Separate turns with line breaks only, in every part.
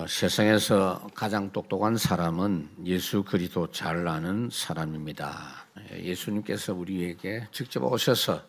세상에서 가장 똑똑한 사람은 예수 그리스도 잘 아는 사람입니다. 예수님께서 우리에게 직접 오셔서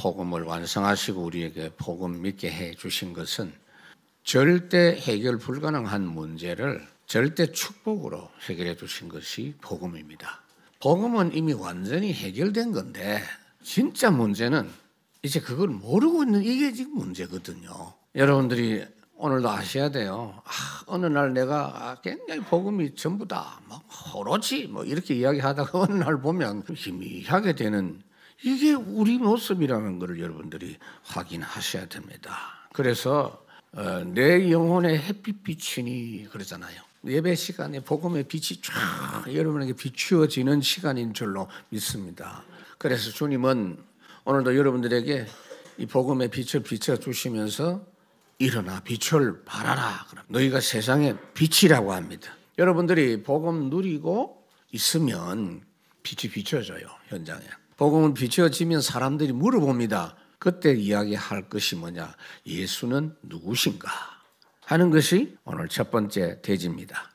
복음을 완성하시고 우리에게 복음 믿게 해 주신 것은 절대 해결 불가능한 문제를 절대 축복으로 해결해 주신 것이 복음입니다. 복음은 이미 완전히 해결된 건데 진짜 문제는 이제 그걸 모르고 있는 이게 지금 문제거든요. 여러분들이 오늘도 아셔야 돼요. 어느 날 내가 굉장히 복음이 전부다, 막 오로지 이렇게 이야기하다가 어느 날 보면 희미하게 되는 이게 우리 모습이라는 것을 여러분들이 확인하셔야 됩니다. 그래서 내 영혼의 햇빛 비치니 그러잖아요. 예배 시간에 복음의 빛이 쫙 여러분에게 비추어지는 시간인 줄로 믿습니다. 그래서 주님은 오늘도 여러분들에게 이 복음의 빛을 비춰주시면서 일어나 빛을 발하라. 그럼 너희가 세상의 빛이라고 합니다. 여러분들이 복음 누리고 있으면 빛이 비춰져요. 현장에. 복음은 비춰지면 사람들이 물어봅니다. 그때 이야기할 것이 뭐냐? 예수는 누구신가? 하는 것이 오늘 첫 번째 대지입니다.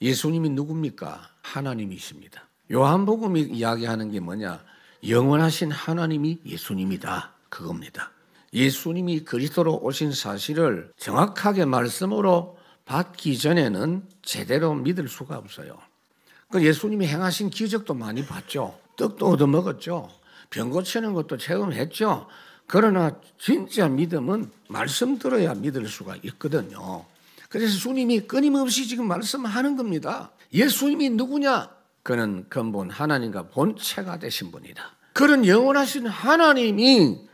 예수님이 누굽니까? 하나님이십니다. 요한복음이 이야기하는 게 뭐냐? 영원하신 하나님이 예수님이다. 그겁니다. 예수님이 그리스도로 오신 사실을 정확하게 말씀으로 받기 전에는 제대로 믿을 수가 없어요. 예수님이 행하신 기적도 많이 봤죠. 떡도 얻어먹었죠. 병 고치는 것도 체험했죠. 그러나 진짜 믿음은 말씀 들어야 믿을 수가 있거든요. 그래서 주님이 끊임없이 지금 말씀하는 겁니다. 예수님이 누구냐? 그는 근본 하나님과 본체가 되신 분이다. 그런 영원하신 하나님이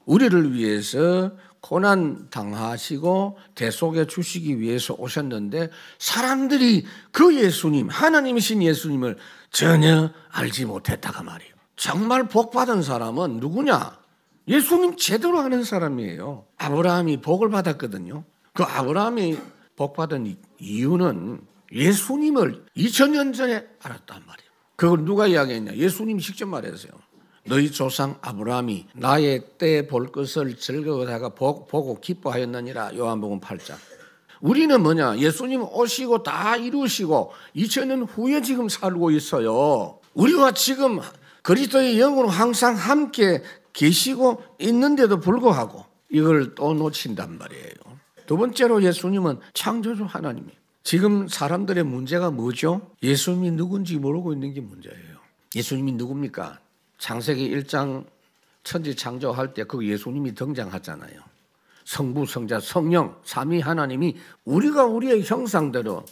우리를 위해서 고난 당하시고 대속해 주시기 위해서 오셨는데 사람들이 그 예수님, 하나님이신 예수님을 전혀 알지 못했다가 말이에요. 정말 복받은 사람은 누구냐? 예수님 제대로 아는 사람이에요. 아브라함이 복을 받았거든요. 그 아브라함이 복받은 이유는 예수님을 2000년 전에 알았단 말이에요. 그걸 누가 이야기했냐? 예수님이 직접 말했어요. 너희 조상 아브라함이 나의 때 볼 것을 즐거워하다가 보고 기뻐하였느니라. 요한복음 8장. 우리는 뭐냐? 예수님 오시고 다 이루시고 2000년 후에 지금 살고 있어요. 우리와 지금 그리스도의 영으로 항상 함께 계시고 있는데도 불구하고 이걸 또 놓친단 말이에요. 두 번째로 예수님은 창조주 하나님이에요. 지금 사람들의 문제가 뭐죠? 예수님이 누군지 모르고 있는 게 문제예요. 예수님이 누굽니까? 창세기 1장 천지 창조할 때 그 예수님이 등장하잖아요. 성부, 성자, 성령, 삼위 하나님이 우리가 우리의 형상대로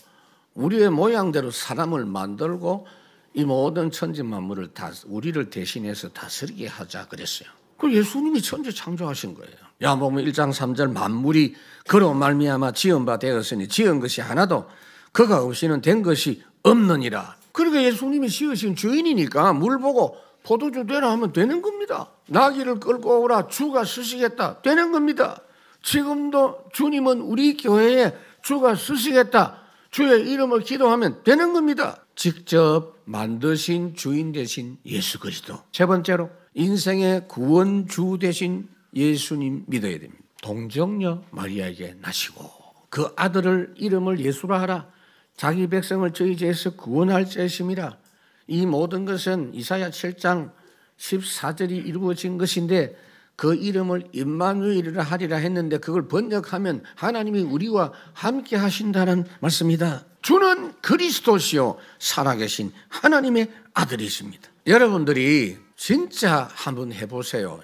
우리의 모양대로 사람을 만들고 이 모든 천지 만물을 다 우리를 대신해서 다스리게 하자 그랬어요. 그 예수님이 천지 창조하신 거예요. 야고보면 1장 3절 만물이 그로 말미암아 지은 바 되었으니 지은 것이 하나도 그가 없이는 된 것이 없느니라. 그러니까 예수님이 지으신 주인이니까 물 보고 포도주 되라 하면 되는 겁니다. 나귀를 끌고 오라 주가 쓰시겠다 되는 겁니다. 지금도 주님은 우리 교회에 주가 쓰시겠다 주의 이름을 기도하면 되는 겁니다. 직접 만드신 주인 되신 예수 그리스도. 세 번째로 인생의 구원주 되신 예수님 믿어야 됩니다. 동정녀 마리아에게 나시고 그 아들을 이름을 예수라 하라. 자기 백성을 저희 죄에서 구원할 자심이라. 이 모든 것은 이사야 7장 14절이 이루어진 것인데 그 이름을 임마누엘이라 하리라 했는데 그걸 번역하면 하나님이 우리와 함께 하신다는 말씀이다. 주는 그리스도시요 살아계신 하나님의 아들이십니다. 여러분들이 진짜 한번 해보세요.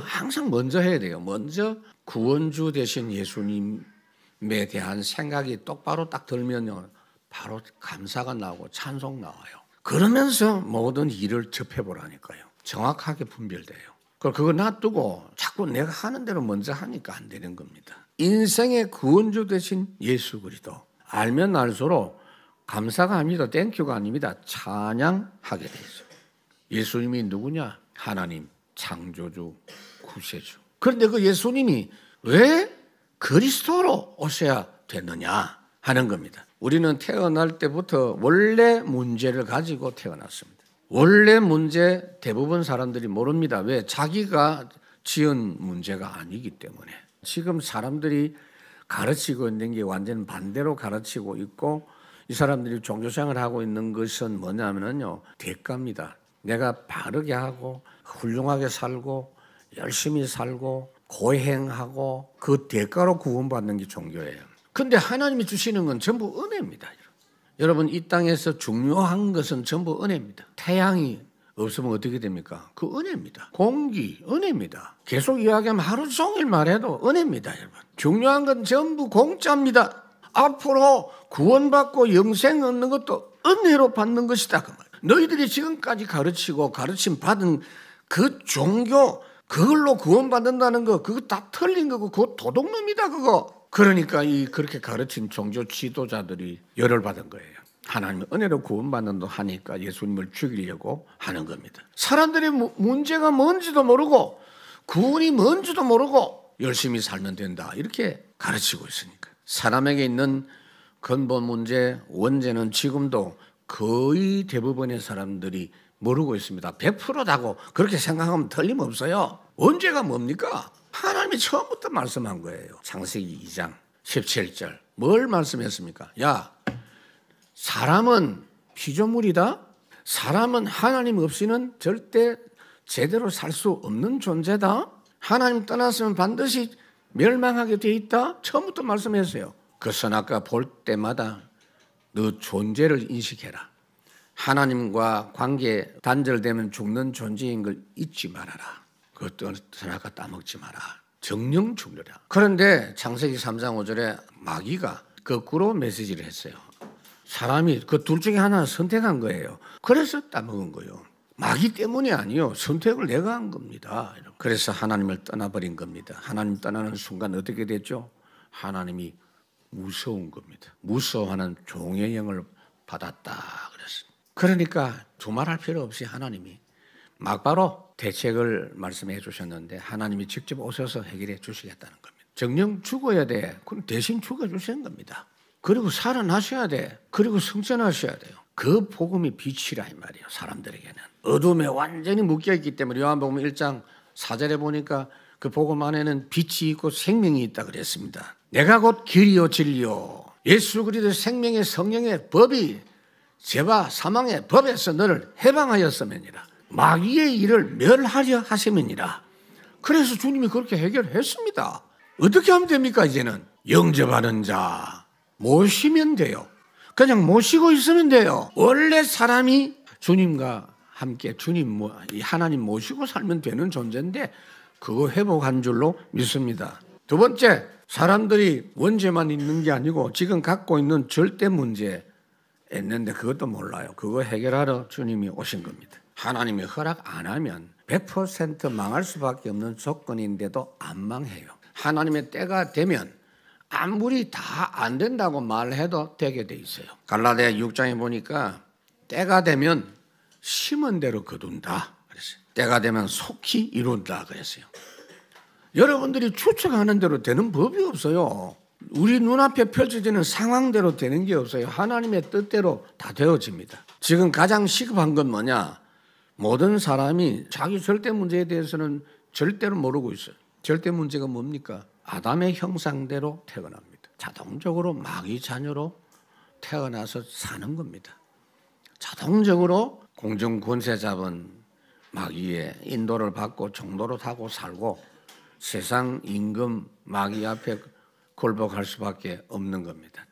항상 먼저 해야 돼요. 먼저 구원주 되신 예수님에 대한 생각이 똑바로 딱 들면요, 바로 감사가 나오고 찬송 나와요. 그러면서 모든 일을 접해보라니까요. 정확하게 분별돼요. 그거 놔두고 자꾸 내가 하는 대로 먼저 하니까 안 되는 겁니다. 인생의 구원주 되신 예수 그리스도. 알면 알수록 감사가 아닙니다. 땡큐가 아닙니다. 찬양하게 되죠. 예수님이 누구냐? 하나님, 창조주, 구세주. 그런데 그 예수님이 왜 그리스도로 오셔야 되느냐 하는 겁니다. 우리는 태어날 때부터 원래 문제를 가지고 태어났습니다. 원래 문제 대부분 사람들이 모릅니다. 왜? 자기가 지은 문제가 아니기 때문에. 지금 사람들이 가르치고 있는 게 완전 반대로 가르치고 있고, 이 사람들이 종교생활을 하고 있는 것은 뭐냐면요, 대가입니다. 내가 바르게 하고 훌륭하게 살고 열심히 살고 고행하고 그 대가로 구원받는 게 종교예요. 근데 하나님이 주시는 건 전부 은혜입니다. 여러분, 이 땅에서 중요한 것은 전부 은혜입니다. 태양이 없으면 어떻게 됩니까? 그 은혜입니다. 공기, 은혜입니다. 계속 이야기하면 하루 종일 말해도 은혜입니다, 여러분. 중요한 건 전부 공짜입니다. 앞으로 구원받고 영생 얻는 것도 은혜로 받는 것이다, 그 말. 너희들이 지금까지 가르치고 가르침 받은 그 종교, 그걸로 구원받는다는 거, 그거 다 틀린 거고, 그거 도둑놈이다, 그거. 그러니까 그렇게 가르친 종교 지도자들이 열을 받은 거예요. 하나님의 은혜로 구원받는다 하니까 예수님을 죽이려고 하는 겁니다. 사람들이 문제가 뭔지도 모르고 구원이 뭔지도 모르고 열심히 살면 된다, 이렇게 가르치고 있으니까. 사람에게 있는 근본 문제, 원죄는 지금도 거의 대부분의 사람들이 모르고 있습니다. 100%다고 그렇게 생각하면 틀림없어요. 원죄가 뭡니까? 하나님이 처음부터 말씀한 거예요. 창세기 2장 17절. 뭘 말씀했습니까? 야, 사람은 피조물이다. 사람은 하나님 없이는 절대 제대로 살 수 없는 존재다. 하나님 떠났으면 반드시 멸망하게 돼 있다. 처음부터 말씀했어요. 그 선악과 볼 때마다 너 존재를 인식해라. 하나님과 관계 단절되면 죽는 존재인 걸 잊지 말아라. 그것도 선악과 따먹지 마라. 정령 죽으라. 그런데 창세기 3장 5절에 마귀가 거꾸로 메시지를 했어요. 사람이 그 둘 중에 하나를 선택한 거예요. 그래서 따먹은 거예요. 마귀 때문이 아니요, 선택을 내가 한 겁니다. 그래서 하나님을 떠나버린 겁니다. 하나님 떠나는 순간 어떻게 됐죠? 하나님이 무서운 겁니다. 무서워하는 종의 영을 받았다 그랬습니다. 그러니까 두말할 필요 없이 하나님이 막바로 대책을 말씀해 주셨는데 하나님이 직접 오셔서 해결해 주시겠다는 겁니다. 정령 죽어야 돼. 그럼 대신 죽어주시는 겁니다. 그리고 살아나셔야 돼. 그리고 승천하셔야 돼요. 그 복음이 빛이라 이 말이에요. 사람들에게는 어둠에 완전히 묶여있기 때문에 요한복음 1장 4절에 보니까 그 복음 안에는 빛이 있고 생명이 있다 그랬습니다. 내가 곧 길이요 진리요 예수 그리스도 생명의 성령의 법이 죄와 사망의 법에서 너를 해방하였음이니라. 마귀의 일을 멸하려 하심이니라. 그래서 주님이 그렇게 해결했습니다. 어떻게 하면 됩니까? 이제는 영접하는 자 모시면 돼요. 그냥 모시고 있으면 돼요. 원래 사람이 주님과 함께 하나님 모시고 살면 되는 존재인데 그거 회복한 줄로 믿습니다. 두 번째, 사람들이 원죄만 있는 게 아니고 지금 갖고 있는 절대 문제 있는데 그것도 몰라요. 그거 해결하러 주님이 오신 겁니다. 하나님이 허락 안 하면 100% 망할 수밖에 없는 조건인데도 안 망해요. 하나님의 때가 되면 아무리 다 안 된다고 말해도 되게 돼 있어요. 갈라디아 6장에 보니까 때가 되면 심은 대로 거둔다 그랬어요. 때가 되면 속히 이룬다 그랬어요. 여러분들이 추측하는 대로 되는 법이 없어요. 우리 눈앞에 펼쳐지는 상황대로 되는 게 없어요. 하나님의 뜻대로 다 되어집니다. 지금 가장 시급한 건 뭐냐? 모든 사람이 자기 절대 문제에 대해서는 절대로 모르고 있어요. 절대 문제가 뭡니까? 아담의 형상대로 태어납니다. 자동적으로 마귀 자녀로 태어나서 사는 겁니다. 자동적으로 공중 권세 잡은 마귀의 인도를 받고 정도로 타고 살고 세상 임금 마귀 앞에 굴복할 수밖에 없는 겁니다.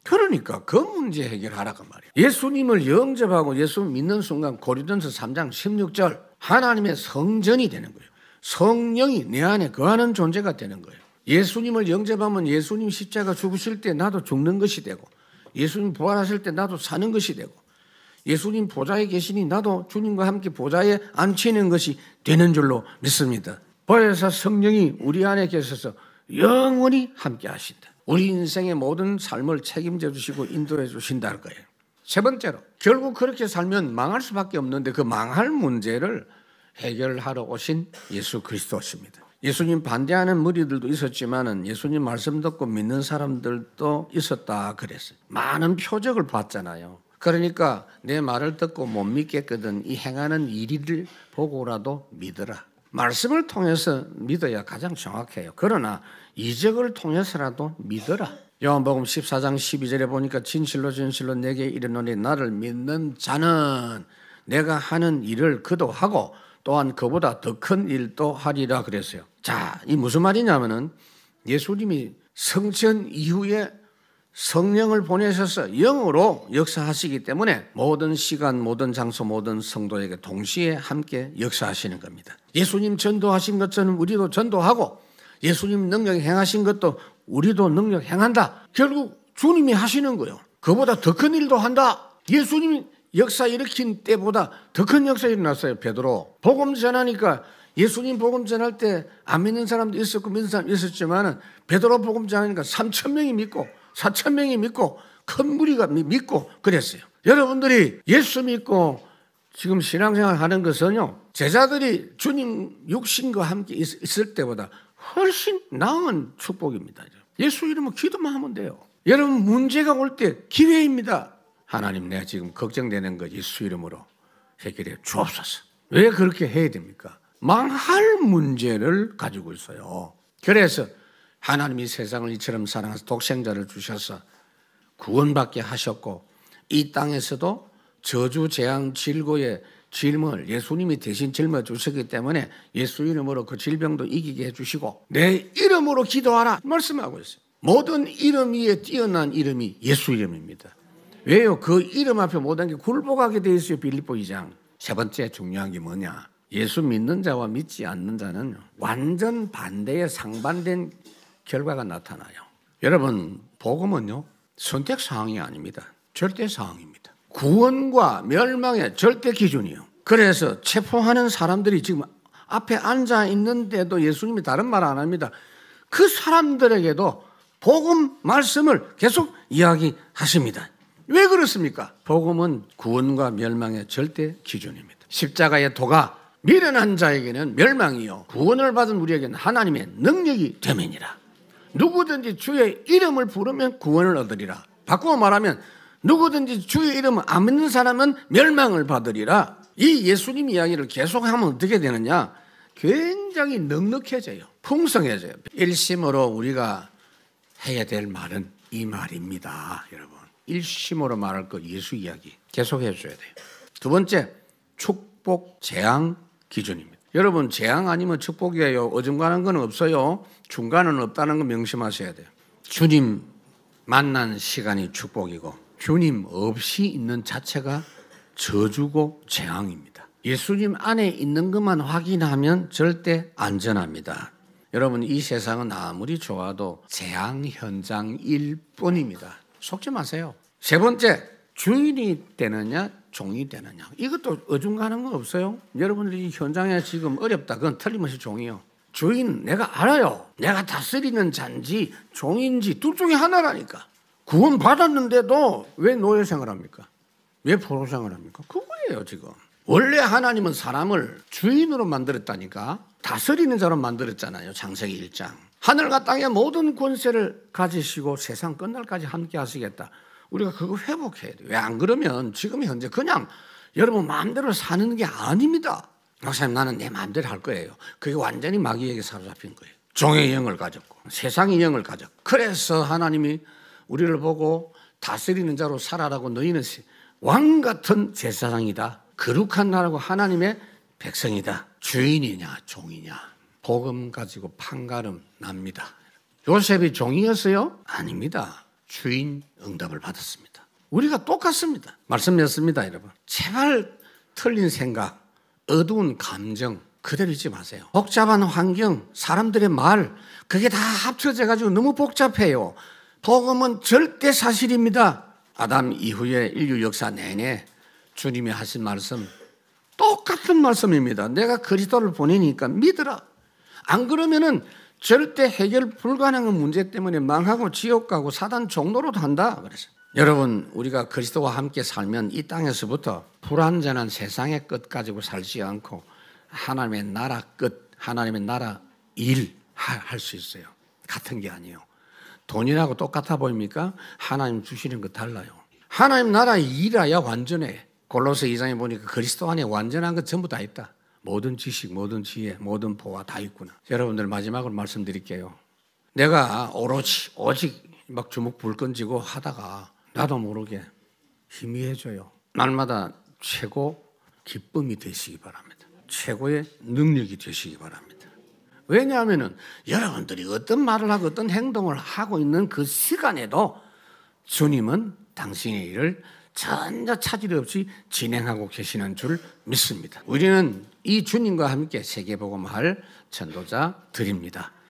그러니까 그 문제 해결하라고 말이에요. 예수님을 영접하고 예수를 믿는 순간 고린도전서 3장 16절 하나님의 성전이 되는 거예요. 성령이 내 안에 거하는 존재가 되는 거예요. 예수님을 영접하면 예수님 십자가 죽으실 때 나도 죽는 것이 되고 예수님 부활하실 때 나도 사는 것이 되고 예수님 보좌에 계시니 나도 주님과 함께 보좌에 앉히는 것이 되는 줄로 믿습니다. 보혜사 성령이 우리 안에 계셔서 영원히 함께 하신다. 우리 인생의 모든 삶을 책임져 주시고 인도해 주신다는 거예요. 세 번째로 결국 그렇게 살면 망할 수밖에 없는데 그 망할 문제를 해결하러 오신 예수 그리스도십니다. 예수님 반대하는 무리들도 있었지만은 예수님 말씀 듣고 믿는 사람들도 있었다 그랬어요. 많은 표적을 봤잖아요. 그러니까 내 말을 듣고 못 믿겠거든 이 행하는 일을 보고라도 믿어라. 말씀을 통해서 믿어야 가장 정확해요. 그러나 이적을 통해서라도 믿어라. 요한복음 14장 12절에 보니까 진실로 진실로 내게 이르노니 나를 믿는 자는 내가 하는 일을 그도 하고 또한 그보다 더 큰 일도 하리라 그랬어요. 자, 이 무슨 말이냐면은 예수님이 성천 이후에 성령을 보내셔서 영으로 역사하시기 때문에 모든 시간, 모든 장소, 모든 성도에게 동시에 함께 역사하시는 겁니다. 예수님 전도하신 것처럼 우리도 전도하고 예수님 능력 행하신 것도 우리도 능력 행한다. 결국 주님이 하시는 거예요. 그보다 더 큰 일도 한다. 예수님이 역사 일으킨 때보다 더 큰 역사 일어났어요. 베드로 복음 전하니까 예수님 복음 전할 때 안 믿는 사람도 있었고 믿는 사람도 있었지만은 베드로 복음 전하니까 3,000명이 믿고 4,000명이 믿고 큰 무리가 믿고 그랬어요. 여러분들이 예수 믿고 지금 신앙생활 하는 것은요, 제자들이 주님 육신과 함께 있을 때보다 훨씬 나은 축복입니다. 예수 이름으로 기도만 하면 돼요. 여러분 문제가 올 때 기회입니다. 하나님 내가 지금 걱정되는 거 예수 이름으로 해결해 주옵소서. 왜 그렇게 해야 됩니까? 망할 문제를 가지고 있어요. 그래서 하나님이 세상을 이처럼 사랑해서 독생자를 주셔서 구원받게 하셨고 이 땅에서도 저주, 재앙, 질고의 질문을 예수님이 대신 짊어 주셨기 때문에 예수 이름으로 그 질병도 이기게 해주시고 내 이름으로 기도하라 말씀하고 있어요. 모든 이름 위에 뛰어난 이름이 예수 이름입니다. 왜요? 그 이름 앞에 모든 게 굴복하게 되어 있어요. 빌립보 2장. 세 번째 중요한 게 뭐냐? 예수 믿는 자와 믿지 않는 자는 완전 반대의 상반된 결과가 나타나요. 여러분 복음은요 선택사항이 아닙니다. 절대사항입니다. 구원과 멸망의 절대 기준이에요. 그래서 체포하는 사람들이 지금 앞에 앉아 있는데도 예수님이 다른 말 안 합니다. 그 사람들에게도 복음 말씀을 계속 이야기하십니다. 왜 그렇습니까? 복음은 구원과 멸망의 절대 기준입니다. 십자가의 도가 미련한 자에게는 멸망이요 구원을 받은 우리에게는 하나님의 능력이 되매니라. 누구든지 주의 이름을 부르면 구원을 얻으리라. 바꾸어 말하면 누구든지 주의 이름을 안 믿는 사람은 멸망을 받으리라. 이 예수님 이야기를 계속하면 어떻게 되느냐? 굉장히 넉넉해져요. 풍성해져요. 일심으로 우리가 해야 될 말은 이 말입니다. 여러분 일심으로 말할 거 예수 이야기 계속해 줘야 돼요. 두 번째 축복 재앙 기준입니다. 여러분 재앙 아니면 축복이에요. 어중간한 건 없어요. 중간은 없다는 거 명심하셔야 돼요. 주님 만난 시간이 축복이고 주님 없이 있는 자체가 저주고 재앙입니다. 예수님 안에 있는 것만 확인하면 절대 안전합니다. 여러분 이 세상은 아무리 좋아도 재앙 현장일 뿐입니다. 속지 마세요. 세 번째 주인이 되느냐 종이 되느냐. 이것도 어중간한 건 없어요. 여러분들이 현장에 지금 어렵다. 그건 틀림없이 종이요. 주인 내가 알아요. 내가 다스리는 자인지 종인지 둘 중에 하나라니까. 구원 받았는데도 왜 노예 생활합니까? 왜 포로 생활합니까? 그거예요 지금. 원래 하나님은 사람을 주인으로 만들었다니까. 다스리는 자로 만들었잖아요. 창세기 1장. 하늘과 땅의 모든 권세를 가지시고 세상 끝날까지 함께 하시겠다. 우리가 그거 회복해야 돼요. 왜 안 그러면 지금 현재 그냥 여러분 마음대로 사는 게 아닙니다. 목사님 나는 내 마음대로 할 거예요. 그게 완전히 마귀에게 사로잡힌 거예요. 종의 영을 가졌고 세상의 영을 가졌고 그래서 하나님이 우리를 보고 다스리는 자로 살아라고 너희는 왕 같은 제사장이다. 거룩한 나라고 하나님의 백성이다. 주인이냐 종이냐. 복음 가지고 판가름 납니다. 요셉이 종이었어요? 아닙니다. 주인 응답을 받았습니다. 우리가 똑같습니다. 말씀드렸습니다. 여러분 제발 틀린 생각 어두운 감정 그대로 잊지 마세요. 복잡한 환경 사람들의 말 그게 다 합쳐져 가지고 너무 복잡해요. 복음은 절대 사실입니다. 아담 이후에 인류 역사 내내 주님이 하신 말씀 똑같은 말씀입니다. 내가 그리스도를 보내니까 믿으라. 안 그러면은 절대 해결 불가능한 문제 때문에 망하고 지옥 가고 사단 종로로도 한다. 그래서 여러분 우리가 그리스도와 함께 살면 이 땅에서부터 불완전한 세상의 끝 가지고 살지 않고 하나님의 나라 끝, 하나님의 나라 일 할 수 있어요. 같은 게 아니에요. 돈이라고 똑같아 보입니까? 하나님 주시는 거 달라요. 하나님 나라 일이야 완전해. 골로새 2장에 보니까 그리스도 안에 완전한 것 전부 다 있다. 모든 지식, 모든 지혜, 모든 보화 다 있구나. 여러분들 마지막으로 말씀드릴게요. 내가 오직 막 주먹 불 던지고 하다가 나도 모르게 희미해져요. 날마다 최고 기쁨이 되시기 바랍니다. 최고의 능력이 되시기 바랍니다. 왜냐하면 여러분들이 어떤 말을 하고 어떤 행동을 하고 있는 그 시간에도 주님은 당신의 일을 전혀 차질 없이 진행하고 계시는 줄 믿습니다. 우리는 이 주님과 함께 세계복음할 전도자들입니다.